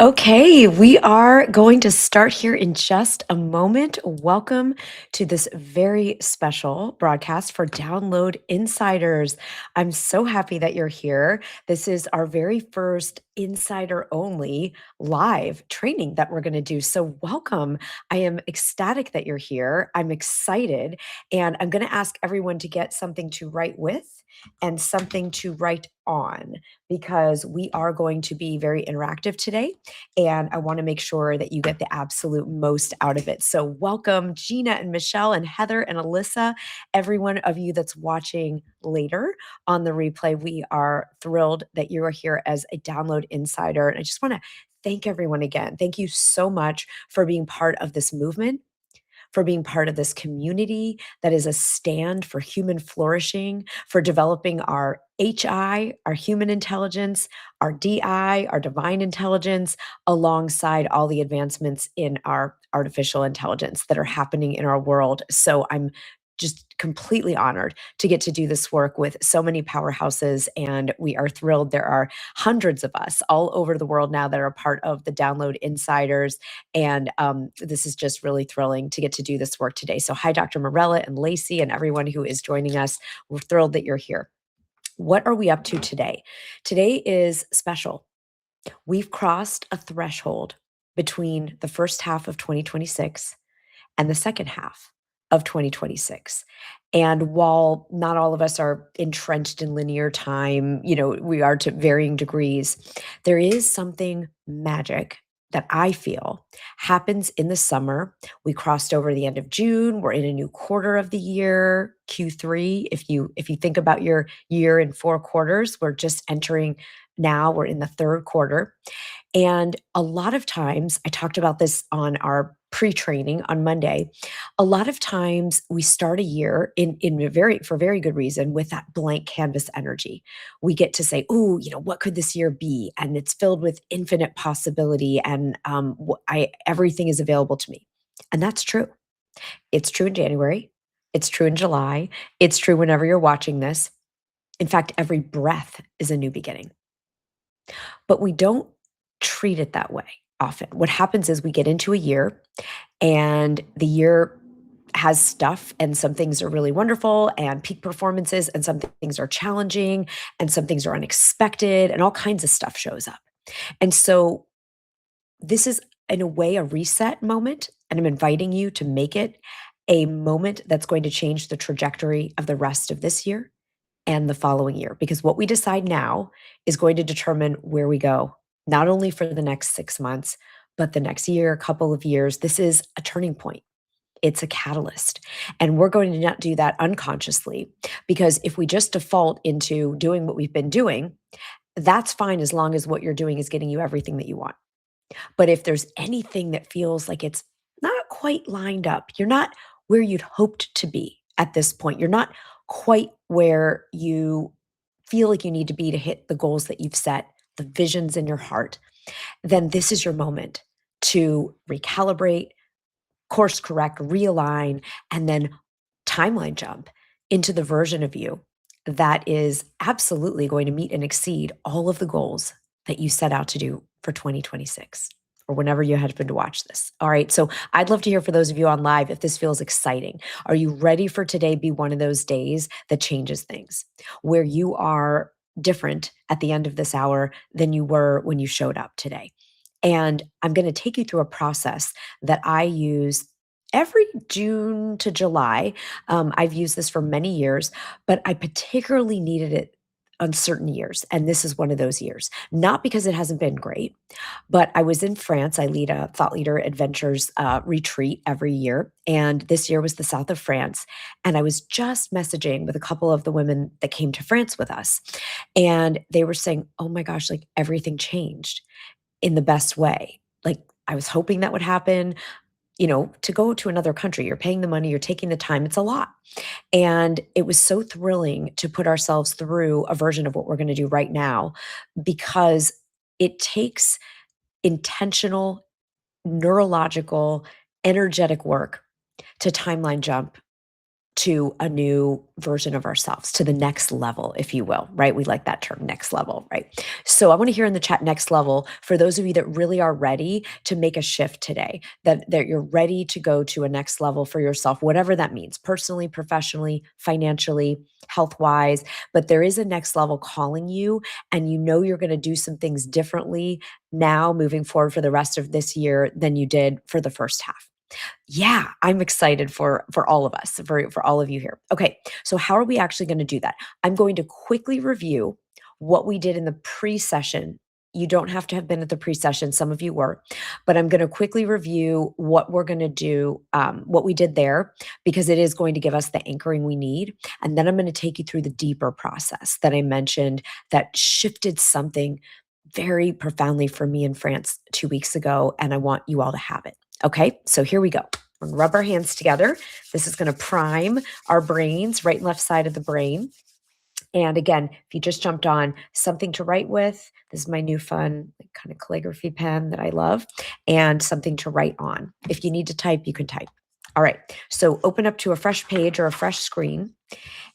Okay, we are going to start here in just a moment. Welcome to this very special broadcast for Download Insiders. I'm so happy that you're here. This is our very first insider only live training that we're going to do. So, welcome. I am ecstatic that you're here. I'm excited, and I'm going to ask everyone to get something to write with and something to write on because we are going to be very interactive today and I want to make sure that you get the absolute most out of it. So, welcome, Gina and Michelle and Heather and Alyssa, every one of you that's watching later on the replay. We are thrilled that you are here as a Download Insider. And I just want to thank everyone again. Thank you so much for being part of this movement, for being part of this community that is a stand for human flourishing, for developing our HI, our human intelligence, our DI, our divine intelligence, alongside all the advancements in our artificial intelligence that are happening in our world. So I'm just completely honored to get to do this work with so many powerhouses. And we are thrilled. There are hundreds of us all over the world now that are part of the Download Insiders. And this is just really thrilling to get to do this work today. So, hi, Dr. Morella and Lacey, and everyone who is joining us. We're thrilled that you're here. What are we up to today? Today is special. We've crossed a threshold between the first half of 2026 and the second half of 2026. And while not all of us are entrenched in linear time, we are to varying degrees, there is something magic that I feel happens in the summer. We crossed over the end of June. We're in a new quarter of the year, Q3. If you think about your year in 4 quarters, we're just entering now, we're in the third quarter. And a lot of times, I talked about this on our pre-training on Monday. A lot of times we start a year for very good reason with that blank canvas energy. We get to say, "Oh, what could this year be?" And it's filled with infinite possibility, and everything is available to me. And that's true. It's true in January. It's true in July. It's true whenever you're watching this. In fact, every breath is a new beginning. But we don't treat it that way often. What happens is we get into a year and the year has stuff, and some things are really wonderful and peak performances, and some things are challenging, and some things are unexpected, and all kinds of stuff shows up. And so this is, in a way, a reset moment, and I'm inviting you to make it a moment that's going to change the trajectory of the rest of this year and the following year, because what we decide now is going to determine where we go, not only for the next 6 months, but the next year, couple of years. This is a turning point. It's a catalyst. And we're going to not do that unconsciously, because if we just default into doing what we've been doing, that's fine as long as what you're doing is getting you everything that you want. But if there's anything that feels like it's not quite lined up, you're not where you'd hoped to be at this point, you're not quite where you feel like you need to be to hit the goals that you've set, the visions in your heart, then this is your moment to recalibrate, course correct, realign, and then timeline jump into the version of you that is absolutely going to meet and exceed all of the goals that you set out to do for 2026 or whenever you happen to watch this. All right. So I'd love to hear for those of you on live if this feels exciting. Are you ready for today be one of those days that changes things, where you are different at the end of this hour than you were when you showed up today? And I'm going to take you through a process that I use every June to July. I've used this for many years, but I particularly needed it on certain years. And this is one of those years, not because it hasn't been great, but I was in France. I lead a Thought Leader Adventures retreat every year. And this year was the south of France. And I was just messaging with a couple of the women that came to France with us. And they were saying, "Oh my gosh, like everything changed in the best way." Like, I was hoping that would happen. To go to another country, you're paying the money, you're taking the time, it's a lot. And it was so thrilling to put ourselves through a version of what we're going to do right now, because it takes intentional, neurological, energetic work to timeline jump to a new version of ourselves, to the next level, if you will, right? We like that term, next level, right? So I want to hear in the chat next level for those of you that really are ready to make a shift today, that you're ready to go to a next level for yourself, whatever that means, personally, professionally, financially, health wise. But there is a next level calling you, and you know you're going to do some things differently now moving forward for the rest of this year than you did for the first half. Yeah, I'm excited for all of us, for all of you here. Okay, so how are we actually going to do that? I'm going to quickly review what we did in the pre-session. You don't have to have been at the pre-session. Some of you were, but I'm going to quickly review what we're going to do, what we did there, because it is going to give us the anchoring we need. And then I'm going to take you through the deeper process that I mentioned that shifted something very profoundly for me in France 2 weeks ago. And I want you all to have it. Okay, so here we go. We're gonna rub our hands together. This is gonna prime our brains, right and left side of the brain. And again, if you just jumped on, something to write with. This is my new fun kind of calligraphy pen that I love, and something to write on. If you need to type, you can type. All right, so open up to a fresh page or a fresh screen.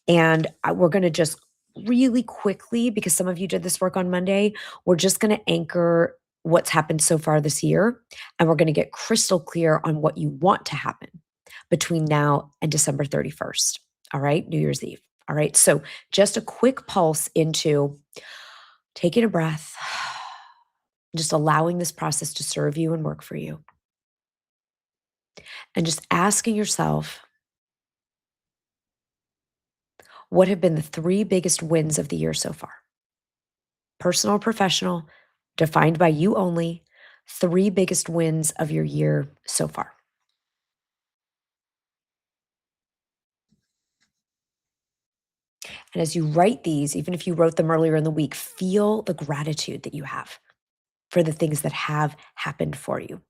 And we're going to just really quickly, because some of you did this work on Monday, we're just going to anchor what's happened so far this year. And we're going to get crystal clear on what you want to happen between now and December 31st. All right, New Year's Eve. All right, so just a quick pulse into taking a breath, just allowing this process to serve you and work for you. And just asking yourself, what have been the three biggest wins of the year so far? Personal or professional, defined by you only, three biggest wins of your year so far. And as you write these, even if you wrote them earlier in the week, feel the gratitude that you have for the things that have happened for you.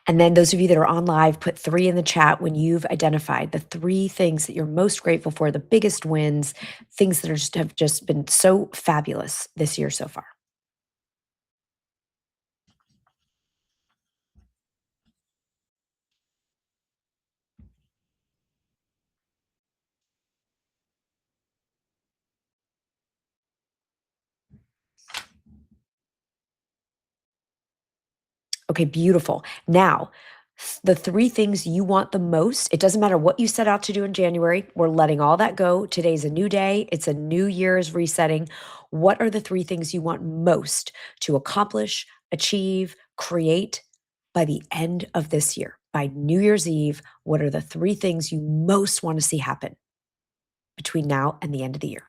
And then those of you that are on live, put three in the chat when you've identified the three things that you're most grateful for, the biggest wins, things that have just been so fabulous this year so far. Okay, beautiful. Now, the three things you want the most, it doesn't matter what you set out to do in January. We're letting all that go. Today's a new day. It's a new year's resetting. What are the three things you want most to accomplish, achieve, create by the end of this year? By New Year's Eve, what are the three things you most want to see happen between now and the end of the year?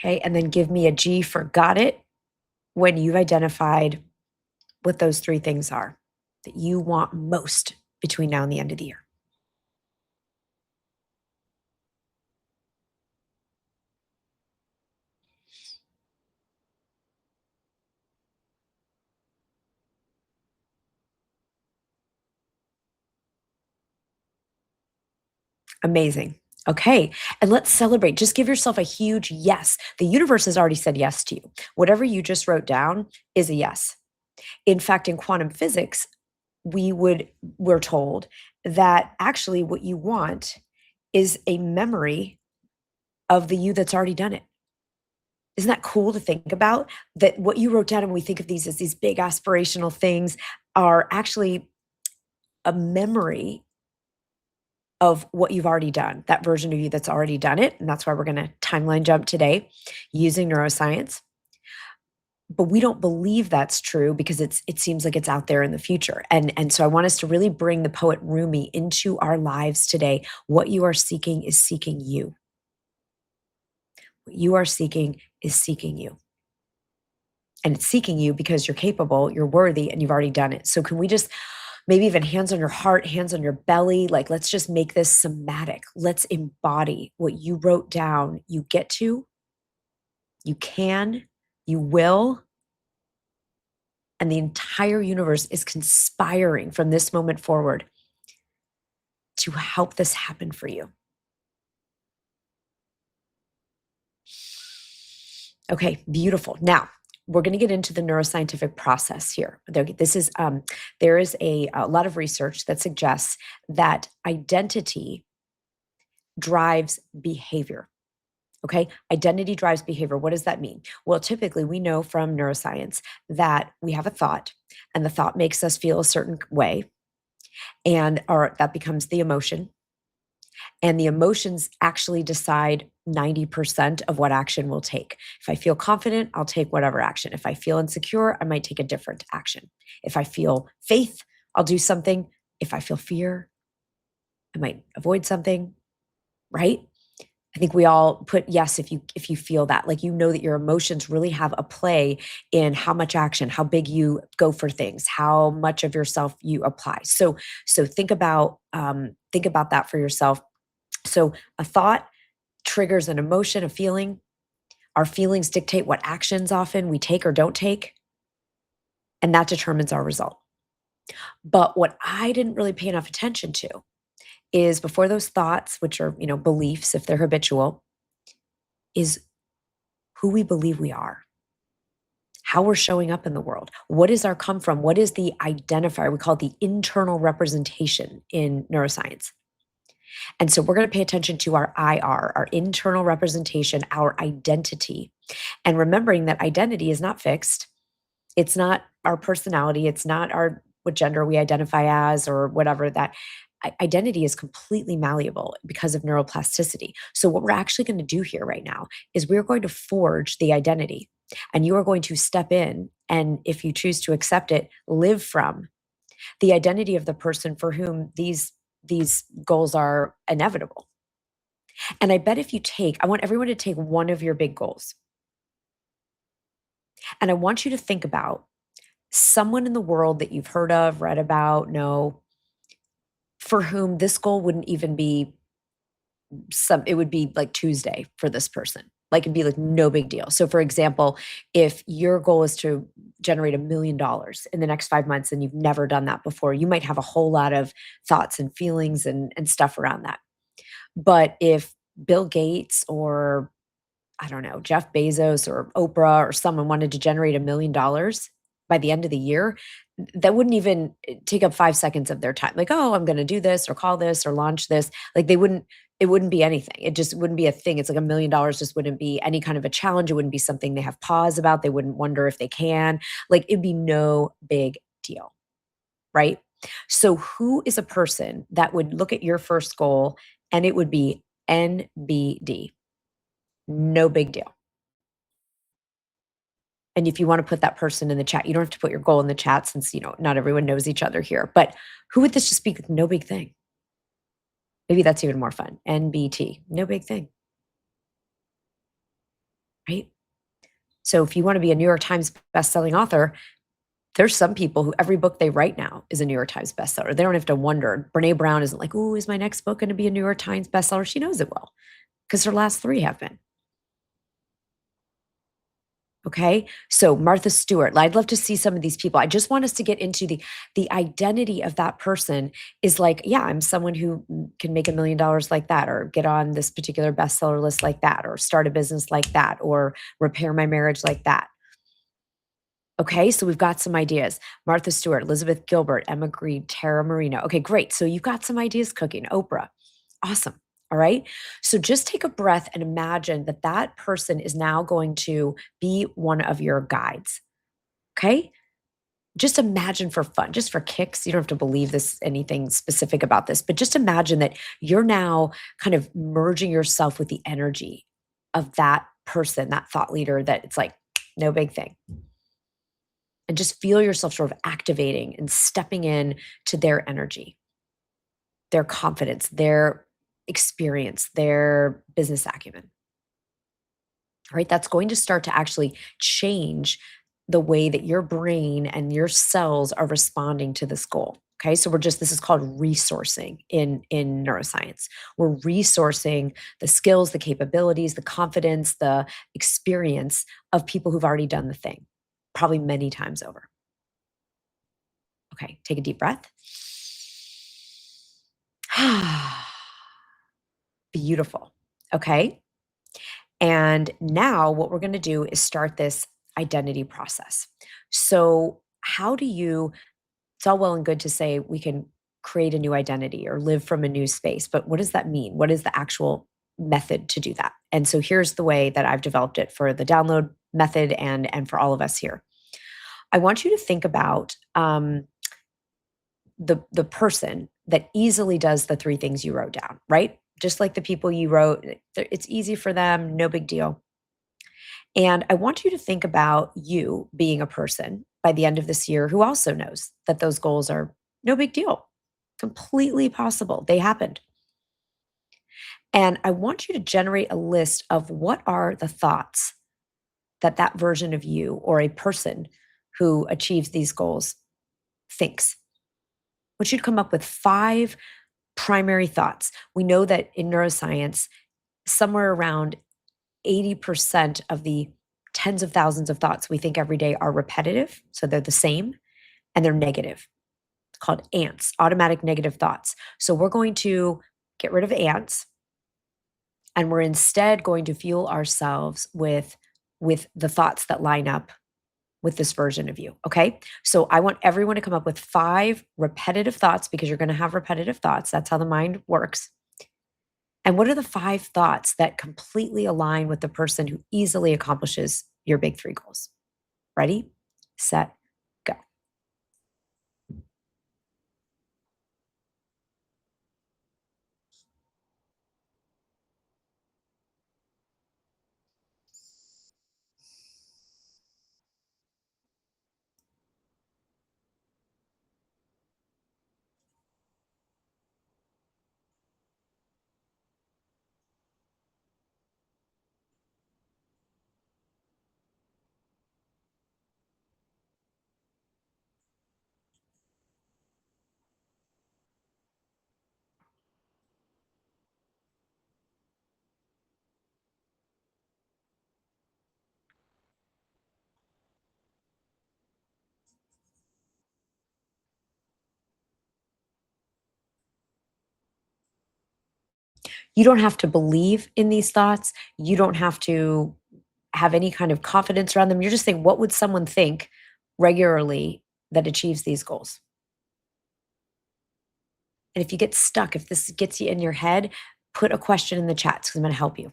Okay, and then give me a G for got it when you've identified what those three things are that you want most between now and the end of the year. Amazing. Okay. And let's celebrate. Just give yourself a huge yes. The universe has already said yes to you. Whatever you just wrote down is a yes. In fact, in quantum physics, we're told that actually what you want is a memory of the you that's already done it. Isn't that cool to think about? That what you wrote down, and we think of these as these big aspirational things, are actually a memory of what you've already done, that version of you that's already done it. And that's why we're going to timeline jump today using neuroscience. But we don't believe that's true because it seems like it's out there in the future. And so I want us to really bring the poet Rumi into our lives today. What you are seeking is seeking you. What you are seeking is seeking you. And it's seeking you because you're capable, you're worthy, and you've already done it. So can we just maybe even hands on your heart, hands on your belly, like let's just make this somatic. Let's embody what you wrote down. You get to, you can, you will, and the entire universe is conspiring from this moment forward to help this happen for you. Okay, beautiful. Now, we're going to get into the neuroscientific process here. There is a lot of research that suggests that identity drives behavior. Okay, identity drives behavior. What does that mean? Well, typically we know from neuroscience that we have a thought, and the thought makes us feel a certain way, and that becomes the emotion. And the emotions actually decide 90% of what action we'll take. If I feel confident, I'll take whatever action. If I feel insecure, I might take a different action. If I feel faith, I'll do something. If I feel fear, I might avoid something, right? I think we all put yes if you feel that, like you know that your emotions really have a play in how much action, how big you go for things, how much of yourself you apply. So think about that for yourself. So a thought triggers an emotion, a feeling. Our feelings dictate what actions often we take or don't take, and that determines our result. But what I didn't really pay enough attention to is before those thoughts, which are, beliefs, if they're habitual, is who we believe we are, how we're showing up in the world. What is our come from? What is the identifier? We call it the internal representation in neuroscience. And so we're going to pay attention to our IR, our internal representation, our identity, and remembering that identity is not fixed. It's not our personality. It's not what gender we identify as or whatever. That identity is completely malleable because of neuroplasticity. So what we're actually going to do here right now is we're going to forge the identity, and you are going to step in, and if you choose to accept it, live from the identity of the person for whom these goals are inevitable. And I bet I want everyone to take one of your big goals. And I want you to think about someone in the world that you've heard of, read about, know, for whom this goal wouldn't even be it would be like Tuesday for this person. Like it'd be like no big deal. So for example, if your goal is to generate $1 million in the next 5 months and you've never done that before, you might have a whole lot of thoughts and feelings and stuff around that. But if Bill Gates or I don't know, Jeff Bezos or Oprah or someone wanted to generate $1 million by the end of the year, that wouldn't even take up 5 seconds of their time. Like, oh, I'm going to do this or call this or launch this. Like it wouldn't be anything. It just wouldn't be a thing. It's like $1 million just wouldn't be any kind of a challenge. It wouldn't be something they have pause about. They wouldn't wonder if they can. Like it'd be no big deal, right? So who is a person that would look at your first goal and it would be NBD? No big deal. And if you want to put that person in the chat, you don't have to put your goal in the chat since, not everyone knows each other here. But who would this just be? No big thing. Maybe that's even more fun. NBT, no big thing. Right? So if you want to be a New York Times bestselling author, there's some people who every book they write now is a New York Times bestseller. They don't have to wonder. Brene Brown isn't like, oh, is my next book going to be a New York Times bestseller? She knows it will because her last 3 have been. Okay. So Martha Stewart, I'd love to see some of these people. I just want us to get into the identity of that person is like, yeah, I'm someone who can make $1 million like that, or get on this particular bestseller list like that, or start a business like that, or repair my marriage like that. Okay. So we've got some ideas. Martha Stewart, Elizabeth Gilbert, Emma Green, Tara Marino. Okay, great. So you've got some ideas cooking. Oprah. Awesome. All right. So just take a breath and imagine that that person is now going to be one of your guides. Okay. Just imagine for fun, just for kicks. You don't have to believe this, anything specific about this, but just imagine that you're now kind of merging yourself with the energy of that person, that thought leader, that it's like no big thing. And just feel yourself sort of activating and stepping in to their energy, their confidence, their experience, their business acumen. Right? That's going to start to actually change the way that your brain and your cells are responding to this goal. Okay. So this is called resourcing in neuroscience. We're resourcing the skills, the capabilities, the confidence, the experience of people who've already done the thing, probably many times over. Okay. Take a deep breath. Beautiful. Okay. And now what we're going to do is start this identity process. So, how do you, it's all well and good to say we can create a new identity or live from a new space, but what does that mean? What is the actual method to do that? And so here's the way that I've developed it for the download method and for all of us here. I want you to think about the person that easily does the three things you wrote down, right? Just like the people you wrote, it's easy for them, no big deal. And I want you to think about you being a person by the end of this year who also knows that those goals are no big deal, completely possible. They happened. And I want you to generate a list of what are the thoughts that that version of you or a person who achieves these goals thinks. I want you to come up with 5 primary thoughts. We know that in neuroscience, somewhere around 80% of the tens of thousands of thoughts we think every day are repetitive. So they're the same and they're negative. It's called ants, automatic negative thoughts. So we're going to get rid of ants and we're instead going to fuel ourselves with the thoughts that line up with this version of you. Okay. So I want everyone to come up with 5 repetitive thoughts because you're going to have repetitive thoughts. That's how the mind works. And what are the 5 thoughts that completely align with the person who easily accomplishes your big 3 goals? Ready, set, go. You don't have to believe in these thoughts. You don't have to have any kind of confidence around them. You're just saying, what would someone think regularly that achieves these goals? And if you get stuck, if this gets you in your head, put a question in the chat because I'm going to help you.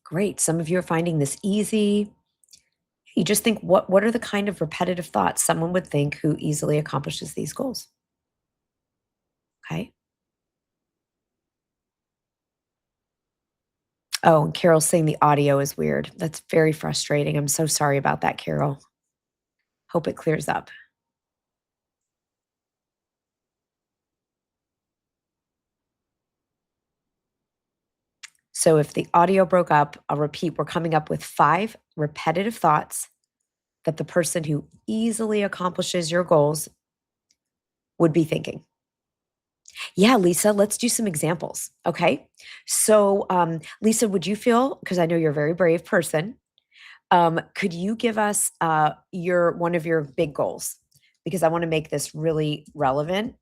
Great. Some of you are finding this easy. You just think, what are the kind of repetitive thoughts someone would think who easily accomplishes these goals? Okay. Oh, and Carol's saying the audio is weird. That's very frustrating. I'm so sorry about that, Carol. Hope it clears up. So if the audio broke up, I'll repeat, we're coming up with 5 repetitive thoughts that the person who easily accomplishes your goals would be thinking. Yeah, Lisa, let's do some examples. Okay. So, Lisa, would you feel, because I know you're a very brave person, could you give us your one of your big goals? Because I want to make this really relevant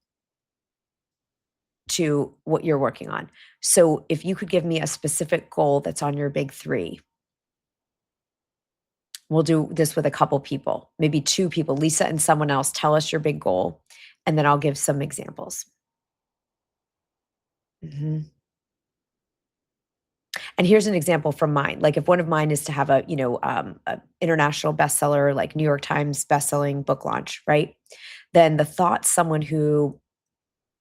to what you're working on. So, if you could give me a specific goal that's on your big three, we'll do this with a couple people, maybe two people, Lisa and someone else. Tell us your big goal, and then I'll give some examples. Mhm. And here's an example from mine. Like if one of mine is to have a international bestseller, like New York Times bestselling book launch, right? Then the thought someone who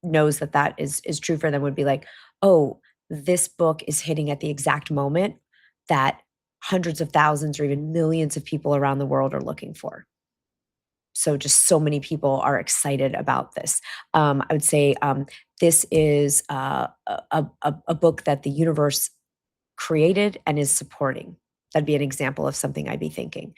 knows that that is true for them would be like, oh, this book is hitting at the exact moment that hundreds of thousands or even millions of people around the world are looking for. So just so many people are excited about this. I would say this is a book that the universe created and is supporting. That'd be an example of something I'd be thinking.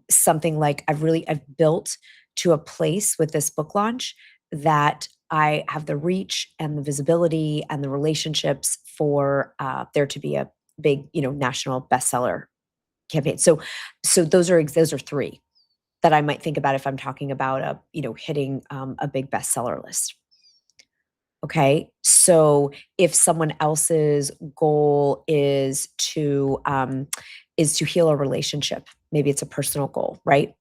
Something like I've built to a place with this book launch that I have the reach and the visibility and the relationships for there to be a big, national bestseller campaign. So those are three that I might think about if I'm talking about hitting a big bestseller list. Okay. So if someone else's goal is to heal a relationship, maybe it's a personal goal, right?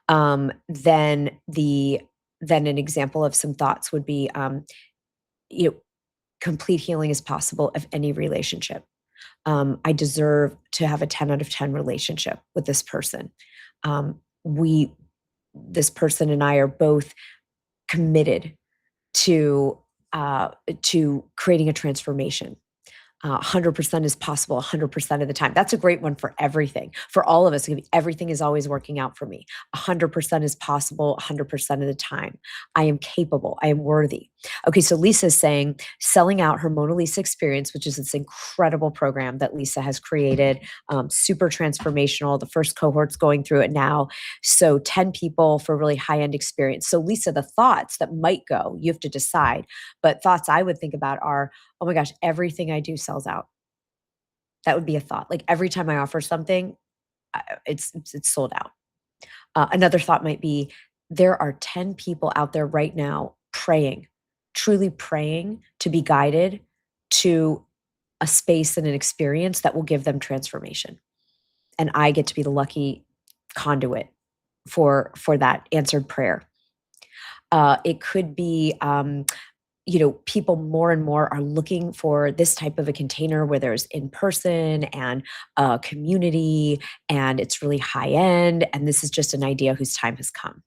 Then an example of some thoughts would be you know, complete healing is possible of any relationship. I deserve to have a 10 out of 10 relationship with this person. We this person and I are both committed to to creating a transformation. 100% is possible 100% of the time. That's a great one for everything. For all of us, it could be, everything is always working out for me. 100% is possible 100% of the time. I am capable. I am worthy. Okay, so Lisa's saying selling out her Mona Lisa experience, which is this incredible program that Lisa has created, super transformational. The first cohort's going through it now. So 10 people for really high end experience. So, Lisa, the thoughts that might go, you have to decide, but thoughts I would think about are, oh my gosh, everything I do sells out. That would be a thought. Like every time I offer something, it's sold out. Another thought might be there are 10 people out there right now praying, truly praying to be guided to a space and an experience that will give them transformation. And I get to be the lucky conduit for that answered prayer. It could be people more and more are looking for this type of a container where there's in person and a community and it's really high end. And this is just an idea whose time has come.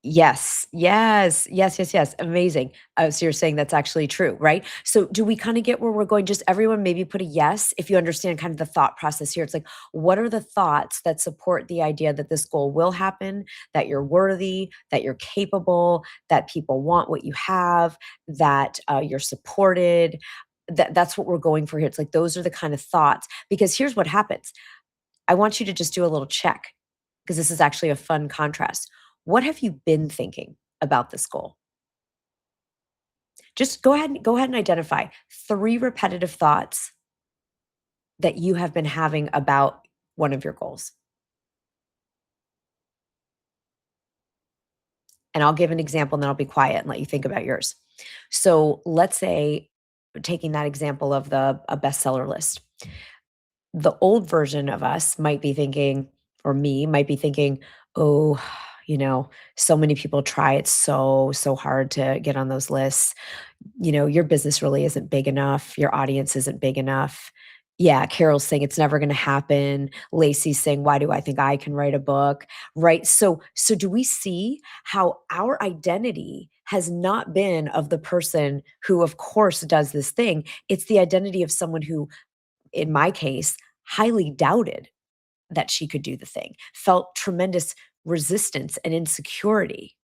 Yes, yes, yes, yes, yes. Amazing. So you're saying that's actually true, right? So do we kind of get where we're going? Just everyone maybe put a yes if you understand kind of the thought process here. It's like, what are the thoughts that support the idea that this goal will happen, that you're worthy, that you're capable, that people want what you have, that you're supported? That's what we're going for here. It's like those are the kind of thoughts. Because here's what happens. I want you to just do a little check because this is actually a fun contrast. What have you been thinking about this goal? Just go ahead and identify 3 repetitive thoughts that you have been having about one of your goals. And I'll give an example and then I'll be quiet and let you think about yours. So, let's say taking that example of the a bestseller list. The old version of us might be thinking, or me might be thinking, "Oh, so many people try. It's so hard to get on those lists. Your business really isn't big enough. Your audience isn't big enough." Yeah, Carol's saying it's never going to happen. Lacey's saying, "Why do I think I can write a book?" Right? So do we see how our identity has not been of the person who of course does this thing? It's the identity of someone who, in my case, highly doubted that she could do the thing, felt tremendous resistance and insecurity.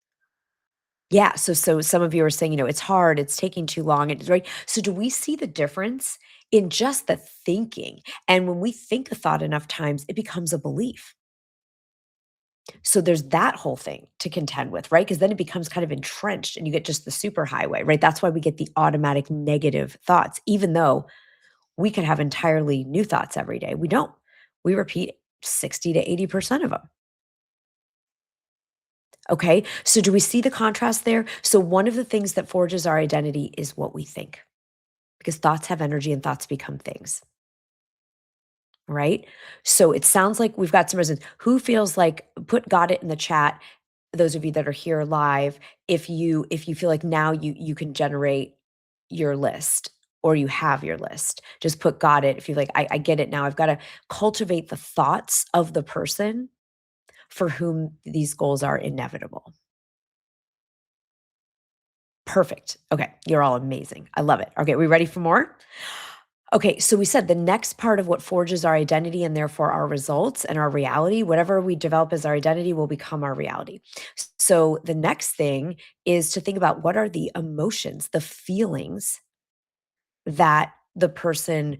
Yeah, so some of you are saying, it's hard, it's taking too long, it's right. So do we see the difference in just the thinking? And when we think a thought enough times, it becomes a belief. So there's that whole thing to contend with, right? Because then it becomes kind of entrenched and you get just the super highway, right? That's why we get the automatic negative thoughts, even though we could have entirely new thoughts every day. We don't. We repeat 60 to 80% of them. Okay. So do we see the contrast there? So one of the things that forges our identity is what we think, because thoughts have energy and thoughts become things. Right? So it sounds like we've got some resonance. Who feels like got it in the chat, those of you that are here live, if you feel like now you can generate your list or you have your list. Just put got it. If you're like, I get it now. I've got to cultivate the thoughts of the person for whom these goals are inevitable. Perfect. Okay. You're all amazing. I love it. Okay. We ready for more? Okay, so we said the next part of what forges our identity and therefore our results and our reality, whatever we develop as our identity will become our reality. So the next thing is to think about what are the emotions, the feelings that the person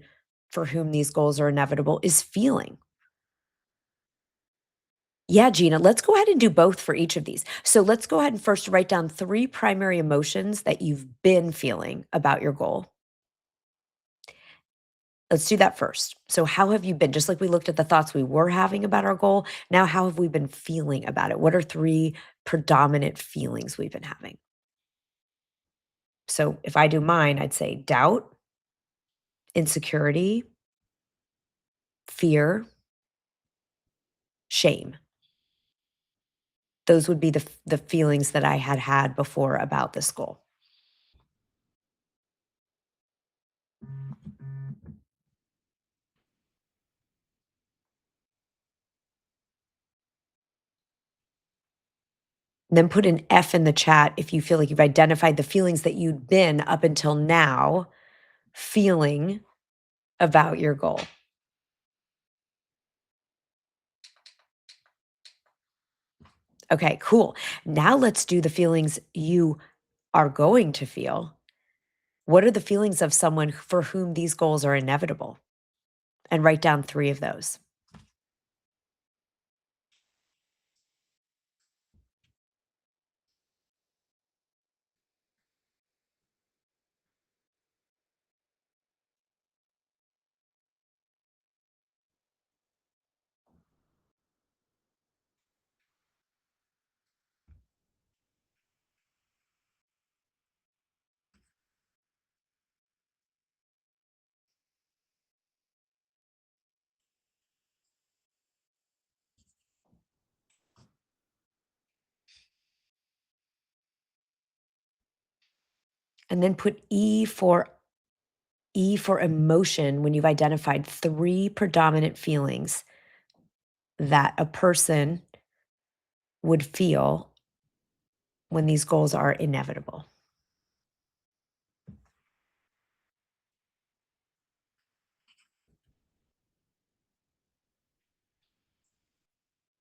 for whom these goals are inevitable is feeling. Yeah, Gina, let's go ahead and do both for each of these. So let's go ahead and first write down three primary emotions that you've been feeling about your goal. Let's do that first. So, how have you been? Just like we looked at the thoughts we were having about our goal, now how have we been feeling about it? What are three predominant feelings we've been having? So, if I do mine, I'd say doubt, insecurity, fear, shame. Those would be the feelings that I had before about this goal. Then put an F in the chat if you feel like you've identified the feelings that you'd been up until now feeling about your goal. Okay, cool. Now let's do the feelings you are going to feel. What are the feelings of someone for whom these goals are inevitable? And write down three of those. And then put E for emotion when you've identified three predominant feelings that a person would feel when these goals are inevitable.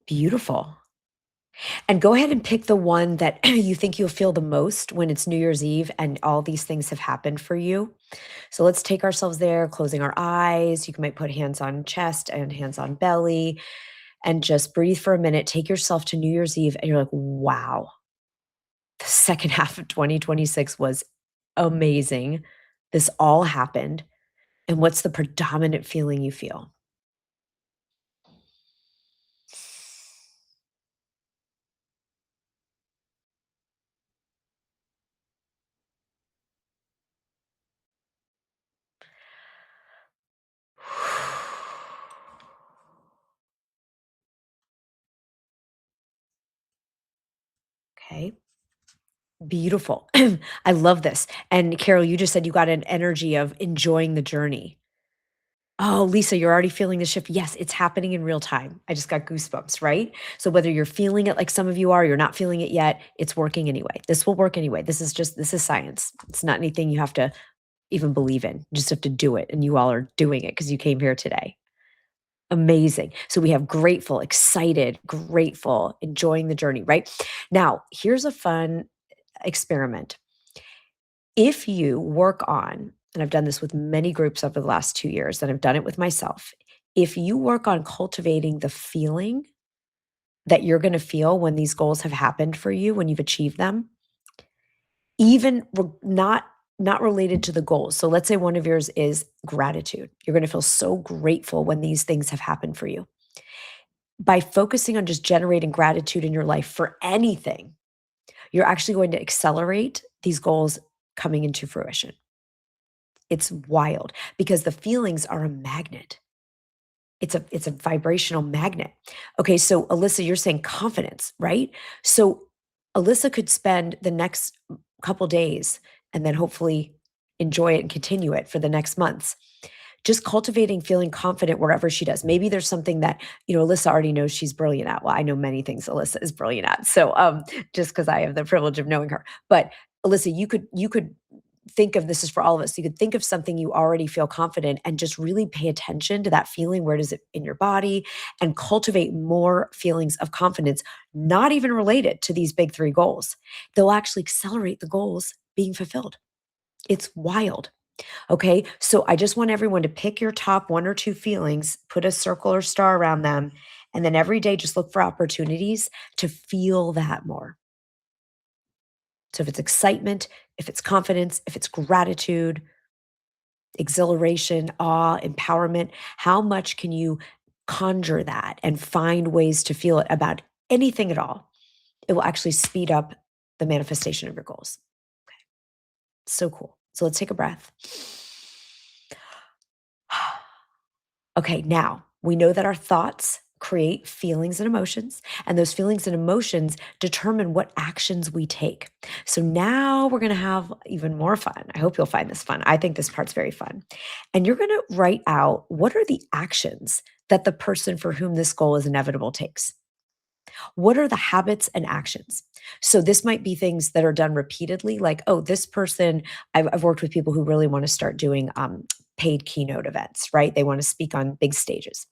Beautiful. And go ahead and pick the one that you think you'll feel the most when it's New Year's Eve and all these things have happened for you. So let's take ourselves there, closing our eyes. You might put hands on chest and hands on belly and just breathe for a minute. Take yourself to New Year's Eve and you're like, wow, the second half of 2026 was amazing. This all happened. And what's the predominant feeling you feel? Okay. Beautiful. I love this. And Carol, you just said you got an energy of enjoying the journey. Oh, Lisa, you're already feeling the shift. Yes, it's happening in real time. I just got goosebumps, right? So whether you're feeling it like some of you are, you're not feeling it yet, it's working anyway. This will work anyway. This is science. It's not anything you have to even believe in. You just have to do it. And you all are doing it because you came here today. Amazing. So we have grateful, excited, grateful, enjoying the journey, right? Now, here's a fun experiment. If you work on, and I've done this with many groups over the last 2 years, and I've done it with myself. If you work on cultivating the feeling that you're gonna feel when these goals have happened for you, when you've achieved them, even not related to the goals. So let's say one of yours is gratitude. You're gonna feel so grateful when these things have happened for you. By focusing on just generating gratitude in your life for anything, you're actually going to accelerate these goals coming into fruition. It's wild because the feelings are a magnet. It's a vibrational magnet. Okay, so Alyssa, you're saying confidence, right? So Alyssa could spend the next couple days and then hopefully enjoy it and continue it for the next months. Just cultivating feeling confident wherever she does. Maybe there's something that, Alyssa already knows she's brilliant at. Well, I know many things Alyssa is brilliant at. So just because I have the privilege of knowing her. But Alyssa, you could think of this is for all of us. You could think of something you already feel confident and just really pay attention to that feeling. Where does it in your body and cultivate more feelings of confidence, not even related to these big three goals. They'll actually accelerate the goals being fulfilled. It's wild. Okay. So I just want everyone to pick your top one or two feelings, put a circle or star around them, and then every day just look for opportunities to feel that more. So if it's excitement, if it's confidence, if it's gratitude, exhilaration, awe, empowerment, how much can you conjure that and find ways to feel it about anything at all? It will actually speed up the manifestation of your goals. So cool. So let's take a breath. Okay, now we know that our thoughts create feelings and emotions, and those feelings and emotions determine what actions we take. So now we're going to have even more fun. I hope you'll find this fun. I think this part's very fun. And you're going to write out what are the actions that the person for whom this goal is inevitable takes. What are the habits and actions? So this might be things that are done repeatedly, like, oh, this person, I've worked with people who really want to start doing paid keynote events, right? They want to speak on big stages.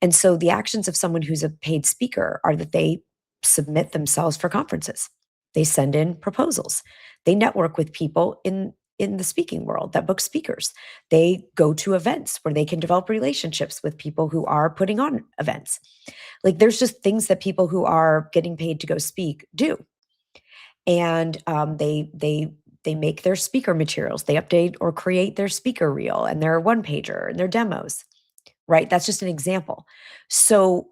And so the actions of someone who's a paid speaker are that they submit themselves for conferences. They send in proposals. They network with people in the speaking world that book speakers. They go to events where they can develop relationships with people who are putting on events. Like there's just things that people who are getting paid to go speak do. And they make their speaker materials. They update or create their speaker reel and their one pager and their demos, right? That's just an example. So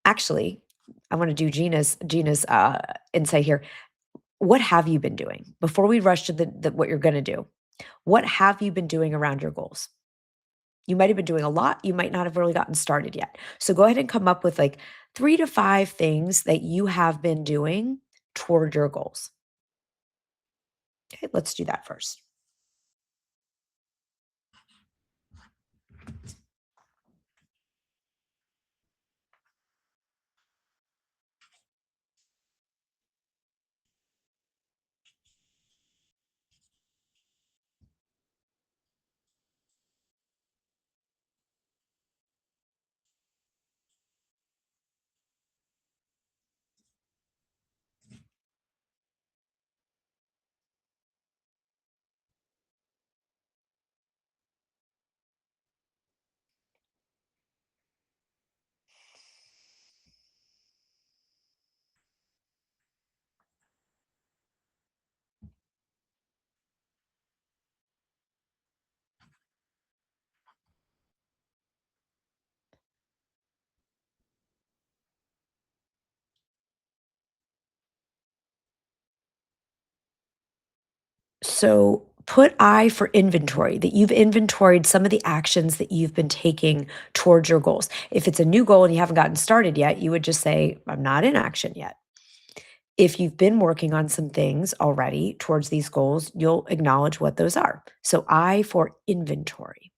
actually, I want to do Gina's insight here. What have you been doing before we rush to the what you're going to do? What have you been doing around your goals? You might have been doing a lot. You might not have really gotten started yet. So go ahead and come up with like 3 to 5 things that you have been doing toward your goals. Okay, let's do that first. So put I for inventory, that you've inventoried some of the actions that you've been taking towards your goals. If it's a new goal and you haven't gotten started yet, you would just say, I'm not in action yet. If you've been working on some things already towards these goals, you'll acknowledge what those are. So I for inventory.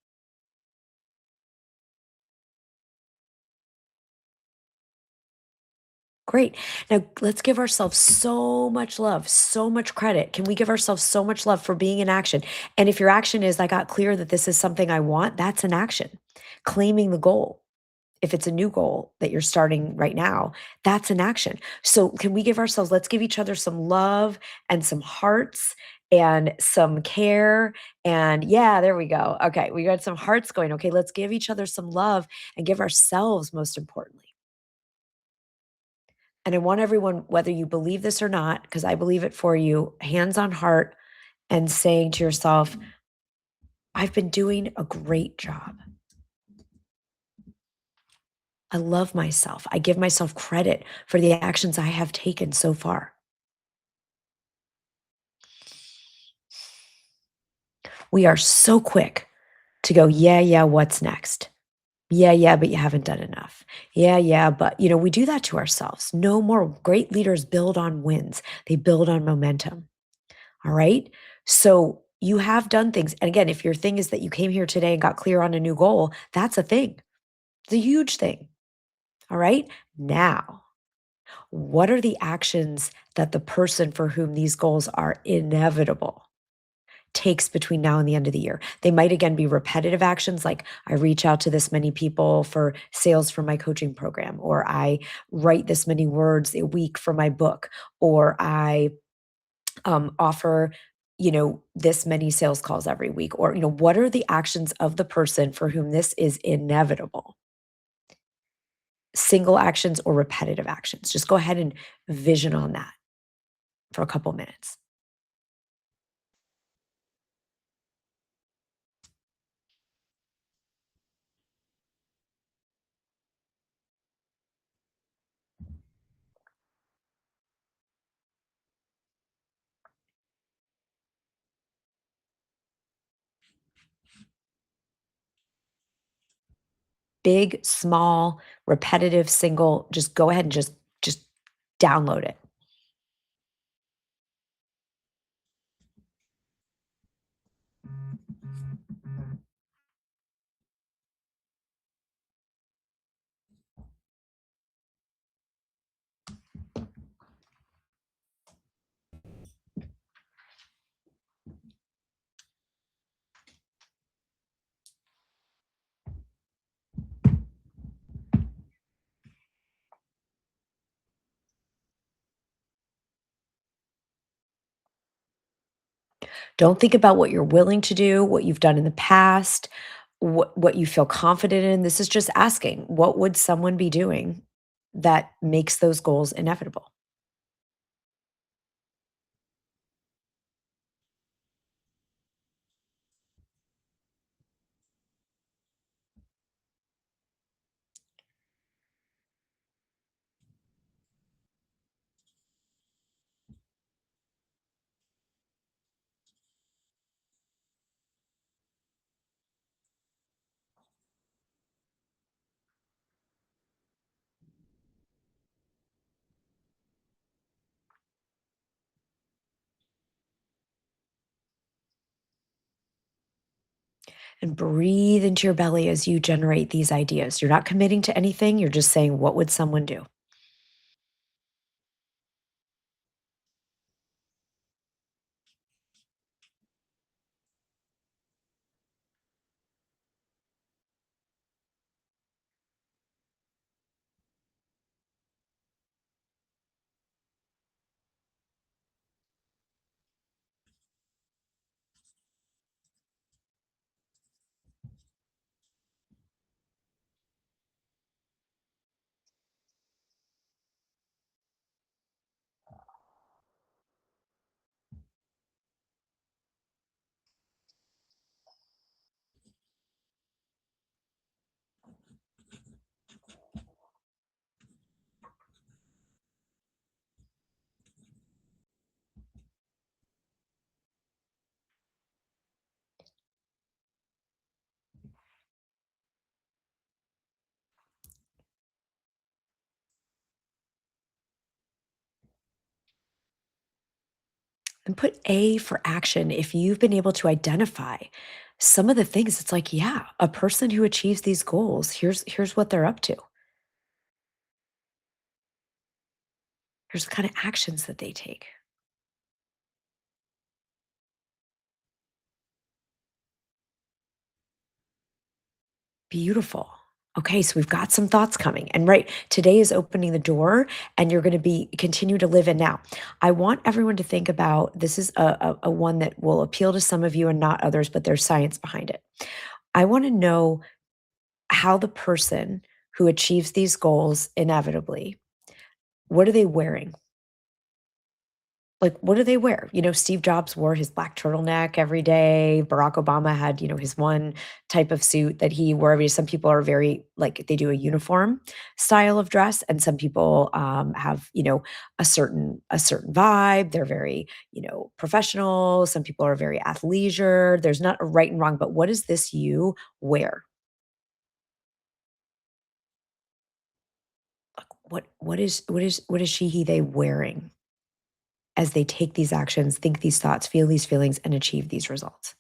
Great. Now let's give ourselves so much love, so much credit. Can we give ourselves so much love for being in action? And if your action is, I got clear that this is something I want, that's an action. Claiming the goal. If it's a new goal that you're starting right now, that's an action. So can we give ourselves, let's give each other some love and some hearts and some care. And yeah, there we go. Okay, we got some hearts going. Okay, let's give each other some love and give ourselves, most importantly, And I want everyone, whether you believe this or not, because I believe it for you, hands on heart and saying to yourself, I've been doing a great job. I love myself. I give myself credit for the actions I have taken so far. We are so quick to go, yeah, yeah, what's next? Yeah, yeah, but you haven't done enough. Yeah, yeah, but we do that to ourselves. No more. Great leaders build on wins, they build on momentum. All right. So you have done things. And again, if your thing is that you came here today and got clear on a new goal, that's a thing. It's a huge thing. All right. Now, what are the actions that the person for whom these goals are inevitable takes between now and the end of the year? They might again be repetitive actions like I reach out to this many people for sales for my coaching program, or I write this many words a week for my book, or I offer this many sales calls every week, or what are the actions of the person for whom this is inevitable? Single actions or repetitive actions? Just go ahead and vision on that for a couple minutes. Big, small, repetitive, single, just go ahead and just download it. Don't think about what you're willing to do, what you've done in the past, what you feel confident in. This is just asking, what would someone be doing that makes those goals inevitable? And breathe into your belly as you generate these ideas. You're not committing to anything. You're just saying, what would someone do? And put A for action. If you've been able to identify some of the things, it's like, yeah, a person who achieves these goals, here's what they're up to. Here's the kind of actions that they take. Beautiful. Okay, so we've got some thoughts coming. And right, today is opening the door and you're going to be continue to live in now. I want everyone to think about this is a one that will appeal to some of you and not others, but there's science behind it. I want to know how the person who achieves these goals inevitably What are they wearing? Like, what do they wear? Steve Jobs wore his black turtleneck every day. Barack Obama had, his one type of suit that he wore every day. Some people are very like they do a uniform style of dress, and some people have, a certain vibe. They're very, professional. Some people are very athleisure. There's not a right and wrong, but what is this you wear? Like, what is she, he, they wearing as they take these actions, think these thoughts, feel these feelings, and achieve these results?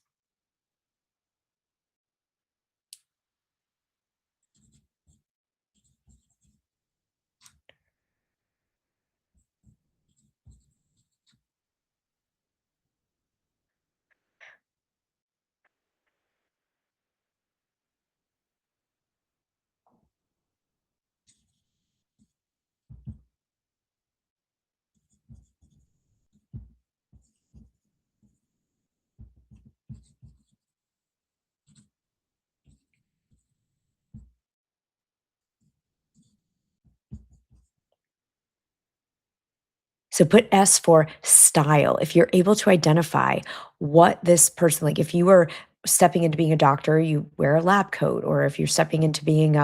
So put S for style. If you're able to identify what this person, like if you were stepping into being a doctor, you wear a lab coat, or if you're stepping into being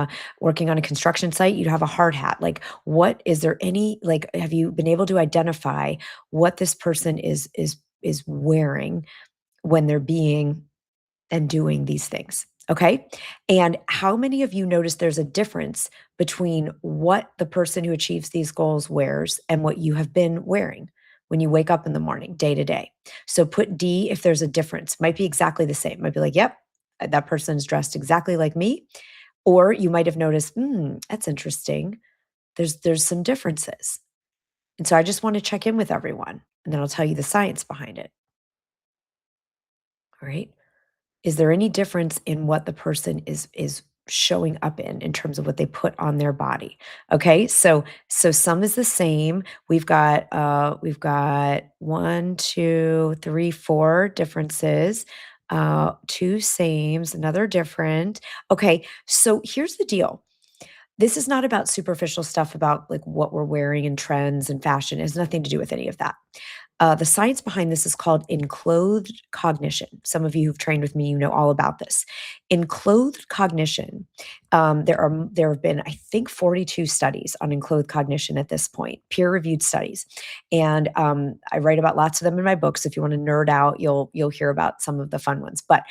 working on a construction site, you'd have a hard hat. Like, what is there any like? Have you been able to identify what this person is wearing when they're being and doing these things. Okay. And how many of you notice there's a difference between what the person who achieves these goals wears and what you have been wearing when you wake up in the morning, day to day? So put D if there's a difference. Might be exactly the same. Might be like, yep, that person's dressed exactly like me. Or you might have noticed, that's interesting. There's some differences. And so I just want to check in with everyone. And then I'll tell you the science behind it. All right. Is there any difference in what the person is showing up in terms of what they put on their body? Okay, so some is the same. We've got 1, 2, 3, 4 differences, 2 sames, another different. Okay, so here's the deal. This is not about superficial stuff about like what we're wearing and trends and fashion. It has nothing to do with any of that. The science behind this is called enclothed cognition. Some of you who've trained with me, you know all about this. Enclothed cognition. There have been, I think, 42 studies on enclothed cognition at this point, peer-reviewed studies, and I write about lots of them in my books. If you want to nerd out, you'll hear about some of the fun ones. But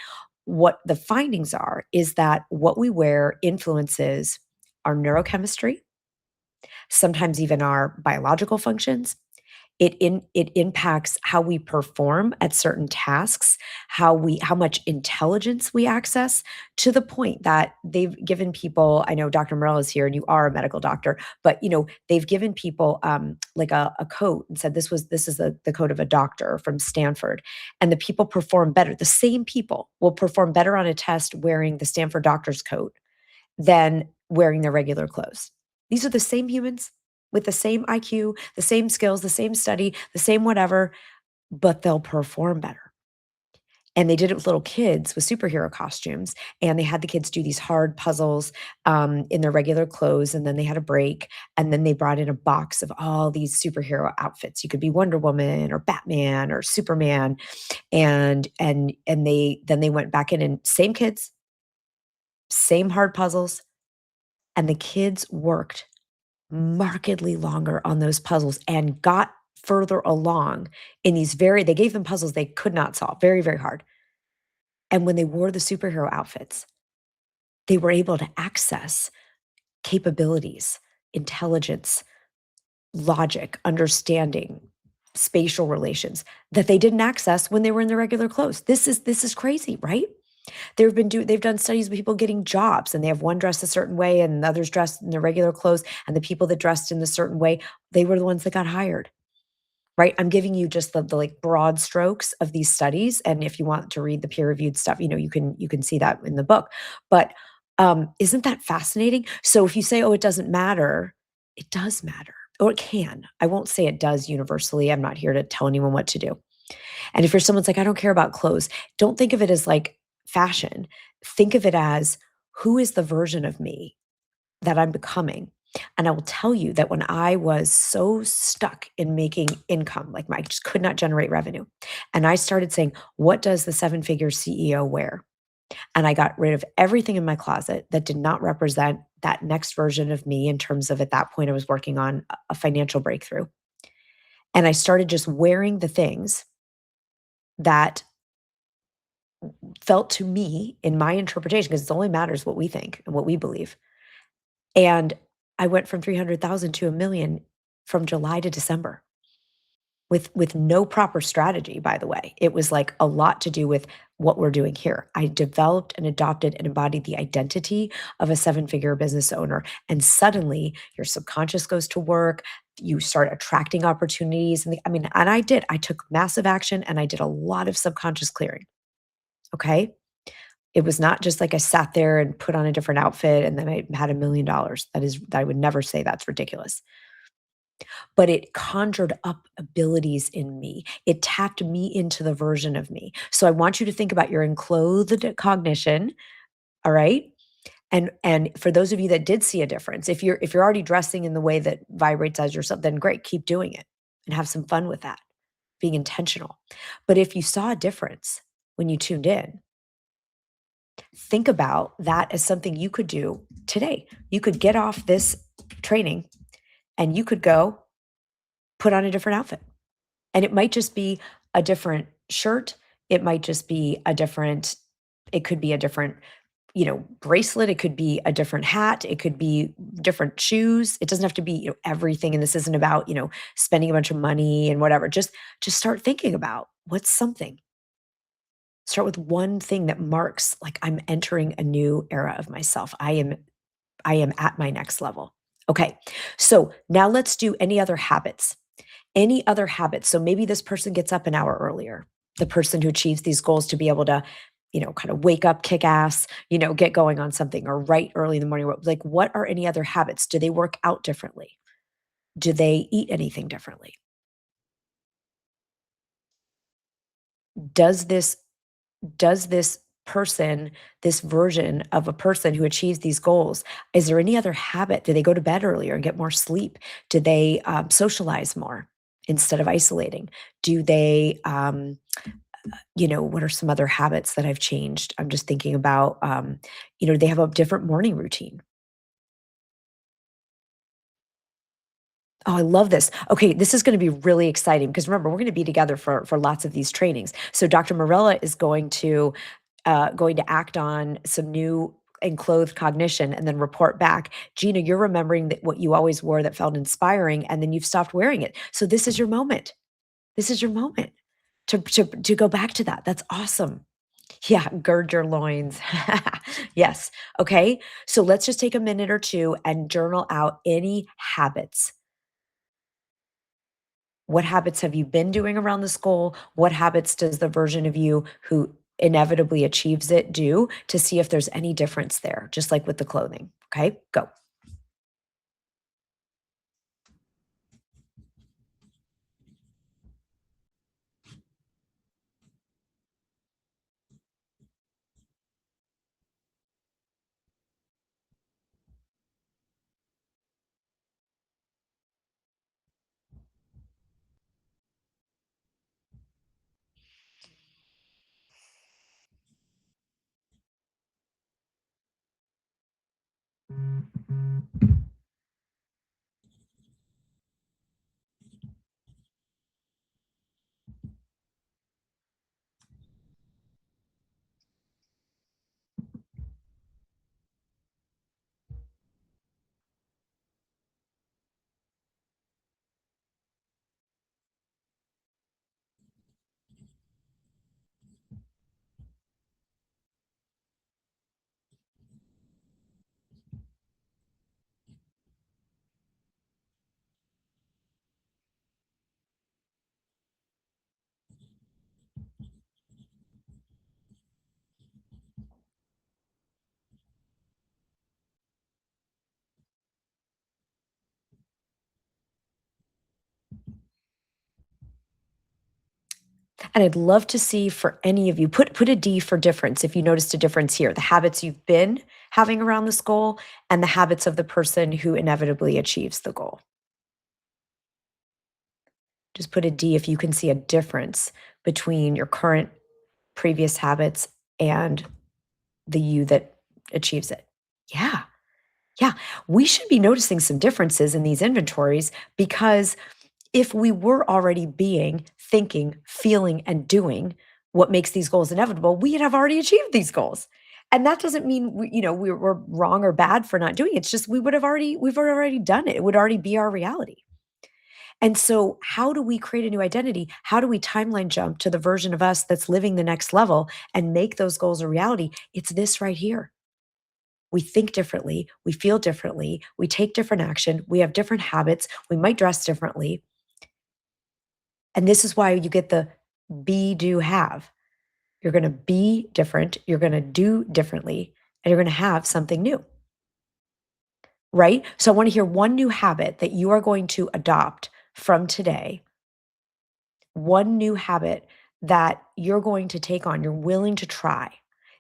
what the findings are is that what we wear influences our neurochemistry, sometimes even our biological functions. It impacts how we perform at certain tasks, how much intelligence we access, to the point that they've given people. I know Dr. Morell is here, and you are a medical doctor, but they've given people like a coat and said this is the coat of a doctor from Stanford, and the people perform better. The same people will perform better on a test wearing the Stanford doctor's coat than wearing their regular clothes. These are the same humans with the same IQ, the same skills, the same study, the same whatever, but they'll perform better. And they did it with little kids with superhero costumes. And they had the kids do these hard puzzles in their regular clothes. And then they had a break. And then they brought in a box of all these superhero outfits. You could be Wonder Woman or Batman or Superman. And they went back in, and same kids, same hard puzzles. And the kids worked markedly longer on those puzzles and got further along in these they gave them puzzles they could not solve, very, very hard. And when they wore the superhero outfits, they were able to access capabilities, intelligence, logic, understanding, spatial relations that they didn't access when they were in their regular clothes. This is crazy, right? They've done studies with people getting jobs, and they have one dressed a certain way and the others dressed in their regular clothes, and the people that dressed in the certain way, they were the ones that got hired, right? I'm giving you just the like broad strokes of these studies, and if you want to read the peer-reviewed stuff, you can see that in the book. But isn't that fascinating? So if you say, "Oh, it doesn't matter," it does matter, or it can. I won't say it does universally. I'm not here to tell anyone what to do. And if you're someone's like, I don't care about clothes, don't think of it as like fashion. Think of it as, who is the version of me that I'm becoming? And I will tell you that when I was so stuck in making income, like I just could not generate revenue, and I started saying, what does the seven figure CEO wear? And I got rid of everything in my closet that did not represent that next version of me in terms of at that point, I was working on a financial breakthrough. And I started just wearing the things that felt to me in my interpretation, because it only matters what we think and what we believe. And I went from 300,000 to a million from July to December with no proper strategy, by the way. It was like a lot to do with what we're doing here. I developed and adopted and embodied the identity of a seven-figure business owner, and suddenly your subconscious goes to work. You start attracting opportunities, and and I did. I took massive action, and I did a lot of subconscious clearing. Okay, it was not just like I sat there and put on a different outfit, and then I had $1 million. I would never say that's ridiculous, but it conjured up abilities in me. It tapped me into the version of me. So I want you to think about your enclothed cognition, all right? And for those of you that did see a difference, if you're already dressing in the way that vibrates as yourself, then great, keep doing it and have some fun with that, being intentional. But if you saw a difference when you tuned in, think about that as something you could do today. You could get off this training and you could go put on a different outfit. And it might just be a different shirt. It might just be it could be a different, bracelet. It could be a different hat. It could be different shoes. It doesn't have to be, everything. And this isn't about, spending a bunch of money and whatever. Just start thinking about what's something. Start with one thing that marks like I'm entering a new era of myself. I am at my next level. Okay. So now let's do any other habits. Any other habits? So maybe this person gets up an hour earlier, the person who achieves these goals to be able to, kind of wake up, kick ass, get going on something or write early in the morning. Like, what are any other habits? Do they work out differently? Do they eat anything differently? Does this does this person, this version of a person who achieves these goals, is there any other habit? Do they go to bed earlier and get more sleep? Do they socialize more instead of isolating? Do they what are some other habits that I've changed? I'm just thinking about, they have a different morning routine. Oh, I love this. Okay, this is going to be really exciting because remember, we're going to be together for lots of these trainings. So Dr. Morella is going to act on some new enclothed cognition and then report back. Gina, you're remembering that what you always wore that felt inspiring, and then you've stopped wearing it. So this is your moment. This is your moment to go back to that. That's awesome. Yeah, gird your loins. Yes. Okay. So let's just take a minute or two and journal out any habits. What habits have you been doing around this goal? What habits does the version of you who inevitably achieves it do to see if there's any difference there, just like with the clothing? Okay, go. And I'd love to see for any of you, put a D for difference if you noticed a difference here, the habits you've been having around this goal and the habits of the person who inevitably achieves the goal. Just put a D if you can see a difference between your current previous habits and the you that achieves it. Yeah. Yeah. We should be noticing some differences in these inventories because if we were already being, thinking, feeling, and doing what makes these goals inevitable, we'd have already achieved these goals. And that doesn't mean we're wrong or bad for not doing it. It's just we've already done it. It would already be our reality. And so, how do we create a new identity? How do we timeline jump to the version of us that's living the next level and make those goals a reality? It's this right here. We think differently, we feel differently, we take different action, we have different habits, we might dress differently. And this is why you get the be, do, have. You're going to be different, you're going to do differently, and you're going to have something new, right? So I want to hear one new habit that you are going to adopt from today, one new habit that you're going to take on, you're willing to try.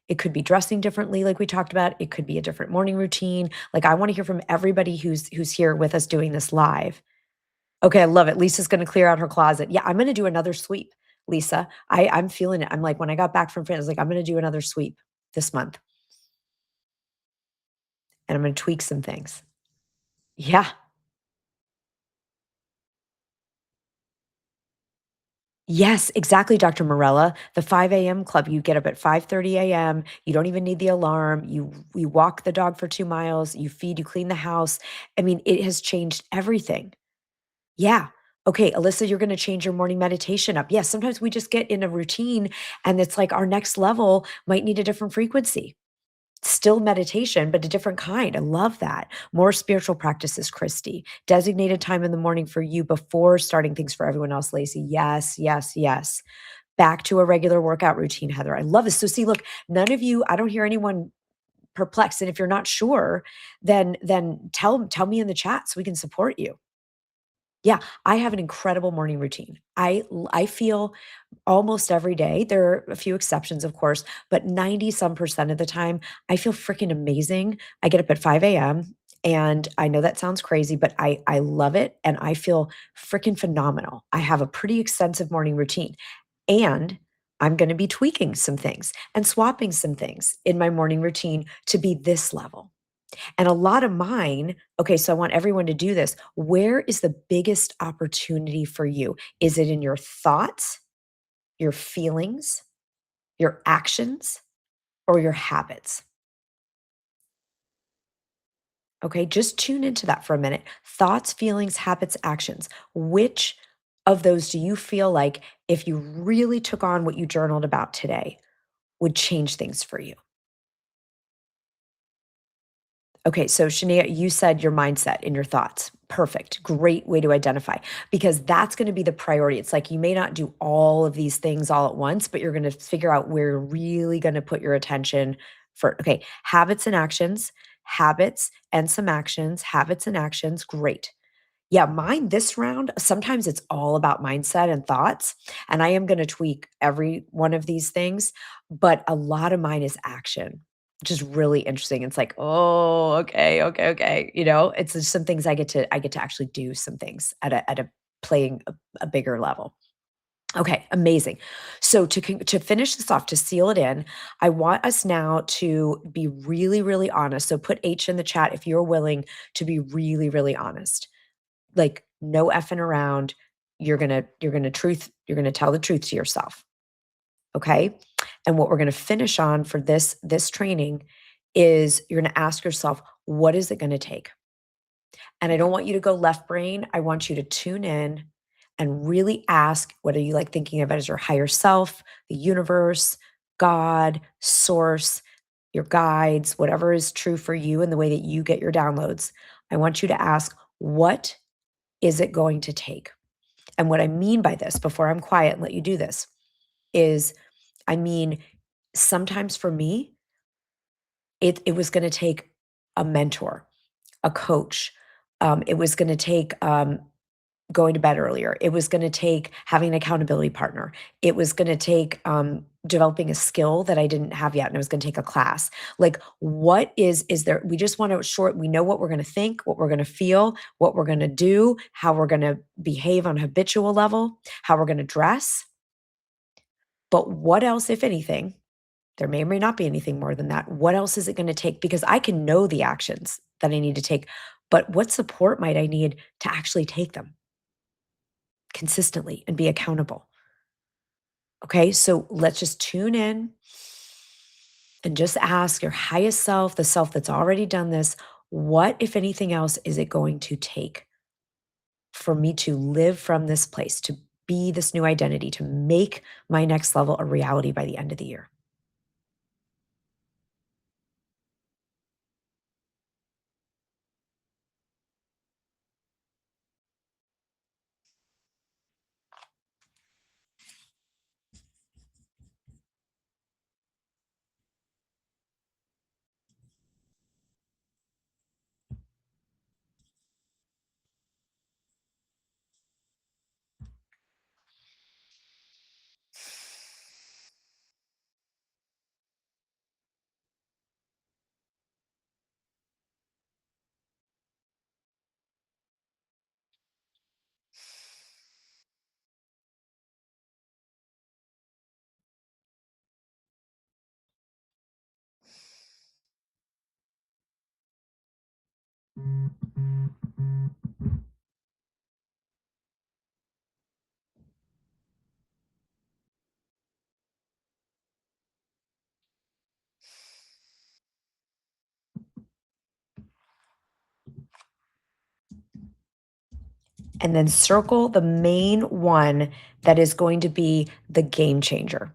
It could be dressing differently like we talked about, it could be a different morning routine. Like I want to hear from everybody who's here with us doing this live. Okay, I love it. Lisa's gonna clear out her closet. Yeah, I'm gonna do another sweep, Lisa. I'm feeling it. I'm like, when I got back from France, I was like, I'm gonna do another sweep this month, and I'm gonna tweak some things. Yeah. Yes, exactly, Dr. Morella. The 5 a.m. club, you get up at 5:30 a.m. You don't even need the alarm. You walk the dog for 2 miles, you feed, you clean the house. I mean, it has changed everything. Yeah. Okay, Alyssa, you're gonna change your morning meditation up. Yes, sometimes we just get in a routine and it's like our next level might need a different frequency. Still meditation, but a different kind. I love that. More spiritual practices, Christy. Designated time in the morning for you before starting things for everyone else, Lacey. Yes, yes, yes. Back to a regular workout routine, Heather. I love this. So see, look, none of you, I don't hear anyone perplexed. And if you're not sure, then tell me in the chat so we can support you. Yeah, I have an incredible morning routine. I feel almost every day, there are a few exceptions, of course, but 90 some percent of the time, I feel freaking amazing. I get up at 5 a.m. and I know that sounds crazy, but I love it and I feel freaking phenomenal. I have a pretty extensive morning routine and I'm going to be tweaking some things and swapping some things in my morning routine to be this level. And a lot of mine, okay, so I want everyone to do this. Where is the biggest opportunity for you? Is it in your thoughts, your feelings, your actions, or your habits? Okay, just tune into that for a minute. Thoughts, feelings, habits, actions. Which of those do you feel like if you really took on what you journaled about today would change things for you? Okay, so Shania, you said your mindset and your thoughts. Perfect. Great way to identify because that's going to be the priority. It's like you may not do all of these things all at once, but you're going to figure out where you're really going to put your attention for. Okay, habits and actions, habits and some actions, habits and actions. Great. Yeah, mine this round, sometimes it's all about mindset and thoughts, and I am gonna tweak every one of these things, but a lot of mine is action, which is really interesting. It's like, "Oh, okay, okay, okay," It's just some things I get to actually do some things at a playing a bigger level. Okay, amazing. So to finish this off, to seal it in, I want us now to be really, really honest. So put H in the chat if you're willing to be really, really honest. Like, no effing around. You're gonna tell the truth to yourself, okay? And what we're gonna finish on for this training is you're gonna ask yourself, "What is it gonna take?" And I don't want you to go left brain. I want you to tune in and really ask whether you like thinking of it as your higher self, the universe, God, source, your guides, whatever is true for you and the way that you get your downloads. I want you to ask, "What is it going to take?" And what I mean by this, before I'm quiet and let you do this, is I mean, sometimes for me, it was going to take a mentor, a coach. It was going to take going to bed earlier. It was gonna take having an accountability partner. It was gonna take, developing a skill that I didn't have yet, and it was gonna take a class. Like, what is there we just wanna short we know what we're gonna think, what we're gonna feel, what we're gonna do, how we're gonna behave on a habitual level, how we're gonna dress, but what else, if anything, there may or may not be anything more than that. What else is it gonna take? Because I can know the actions that I need to take, but what support might I need to actually take them consistently and be accountable? Okay, so let's just tune in and just ask your highest self, the self that's already done this, what, if anything else, is it going to take for me to live from this place, to be this new identity, to make my next level a reality by the end of the year? And then circle the main one that is going to be the game changer.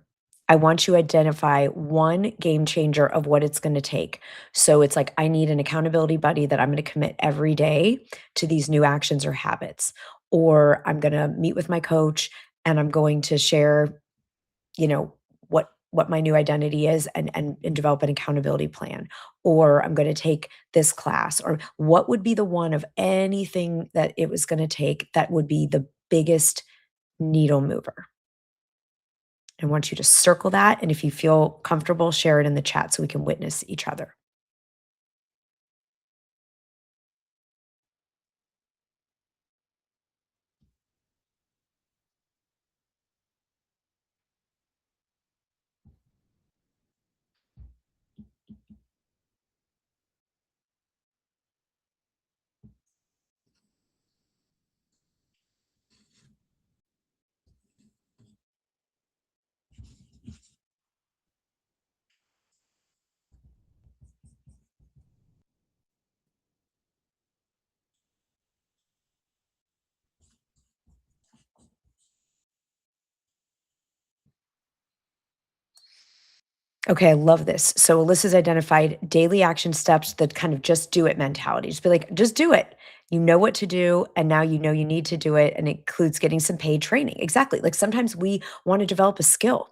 I want you to identify one game changer of what it's going to take. So it's like, I need an accountability buddy that I'm going to commit every day to these new actions or habits. Or I'm going to meet with my coach and I'm going to share, you know, what my new identity is and develop an accountability plan. Or I'm going to take this class, or what would be the one of anything that it was going to take that would be the biggest needle mover. I want you to circle that, and if you feel comfortable, share it in the chat so we can witness each other. Okay, I love this. So Alyssa's identified daily action steps, that kind of just do it mentality. Just be like, just do it. You know what to do, and now you know you need to do it. And it includes getting some paid training. Exactly. Like sometimes we want to develop a skill.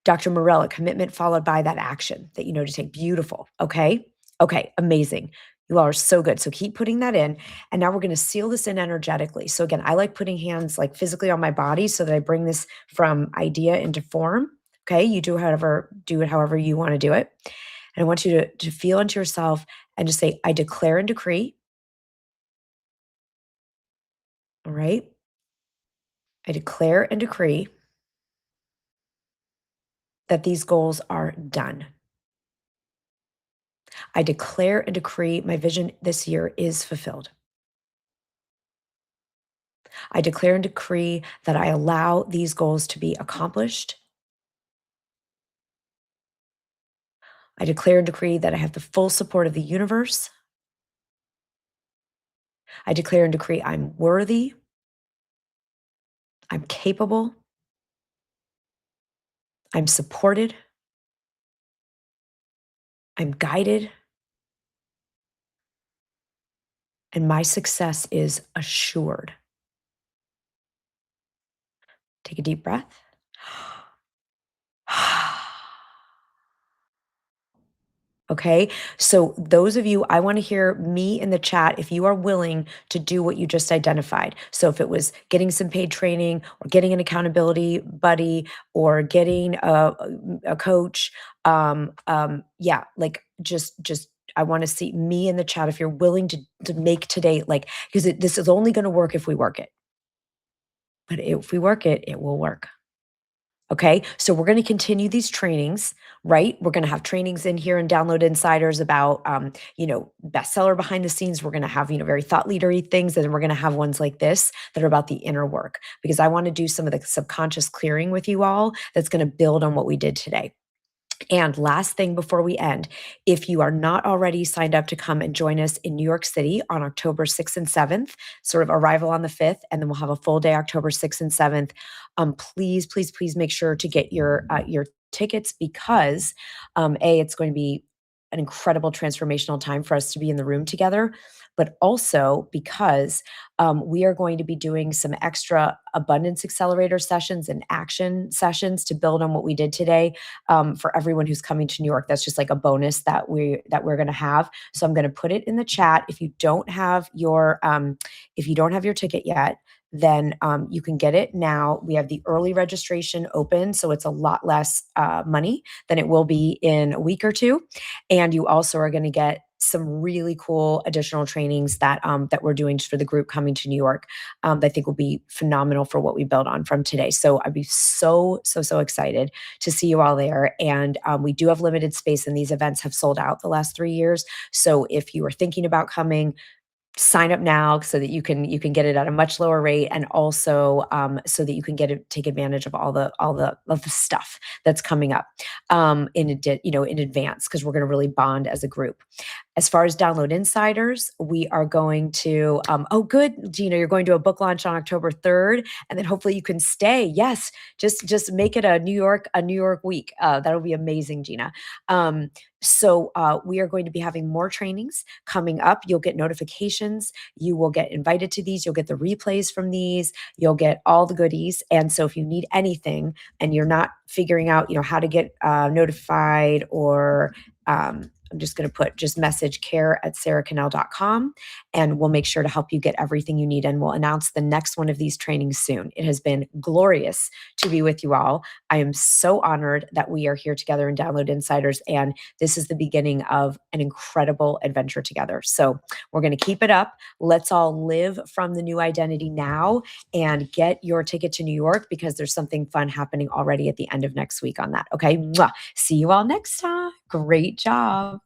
Dr. Morella, commitment followed by that action that you know to take. Beautiful. Okay. Okay. Amazing. You all are so good. So keep putting that in. And now we're going to seal this in energetically. So again, I like putting hands like physically on my body so that I bring this from idea into form. Okay. You do it however you want to do it. And I want you to feel into yourself and just say, I declare and decree. All right. I declare and decree that these goals are done. I declare and decree my vision this year is fulfilled. I declare and decree that I allow these goals to be accomplished. I declare and decree that I have the full support of the universe. I declare and decree I'm worthy, I'm capable, I'm supported, I'm guided, and my success is assured. Take a deep breath. Okay. So, those of you, I want to hear me in the chat if you are willing to do what you just identified. So, if it was getting some paid training or getting an accountability buddy or getting a coach, yeah, like just, I want to see me in the chat if you're willing to make today, like, because this is only going to work if we work it. But if we work it, it will work. Okay, so we're going to continue these trainings, right? We're going to have trainings in here and Download Insiders about, bestseller behind the scenes. We're going to have, very thought leadery things, and then we're going to have ones like this that are about the inner work because I want to do some of the subconscious clearing with you all. That's going to build on what we did today. And last thing before we end, if you are not already signed up to come and join us in New York City on October 6th and 7th, sort of arrival on the 5th, and then we'll have a full day October 6th and 7th, please, please, please make sure to get your tickets because it's going to be an incredible transformational time for us to be in the room together, but also because we are going to be doing some extra abundance accelerator sessions and action sessions to build on what we did today for everyone who's coming to New York. That's just like a bonus that we're going to have. So I'm going to put it in the chat. If you don't have your ticket yet, then you can get it now. We have the early registration open, so it's a lot less money than it will be in a week or two. And you also are going to get some really cool additional trainings that we're doing just for the group coming to New York. That I think will be phenomenal for what we build on from today. So I'd be so excited to see you all there. And we do have limited space, and these events have sold out the last 3 years. So if you are thinking about coming, sign up now so that you can get it at a much lower rate, and also so that you can take advantage of all the stuff that's coming up in advance, because we're going to really bond as a group. As far as Download Insiders, we are going to, oh, good, Gina, you're going to a book launch on October 3rd, and then hopefully you can stay. Yes, just make it a New York week. That'll be amazing, Gina. So we are going to be having more trainings coming up. You'll get notifications. You will get invited to these. You'll get the replays from these. You'll get all the goodies. And so if you need anything and you're not figuring out, how to get notified, or I'm just going to just message care@saraconnell.com, and we'll make sure to help you get everything you need. And we'll announce the next one of these trainings soon. It has been glorious to be with you all. I am so honored that we are here together in Download Insiders, and this is the beginning of an incredible adventure together. So we're going to keep it up. Let's all live from the new identity now and get your ticket to New York, because there's something fun happening already at the end of next week on that. Okay. Mwah. See you all next time. Great job.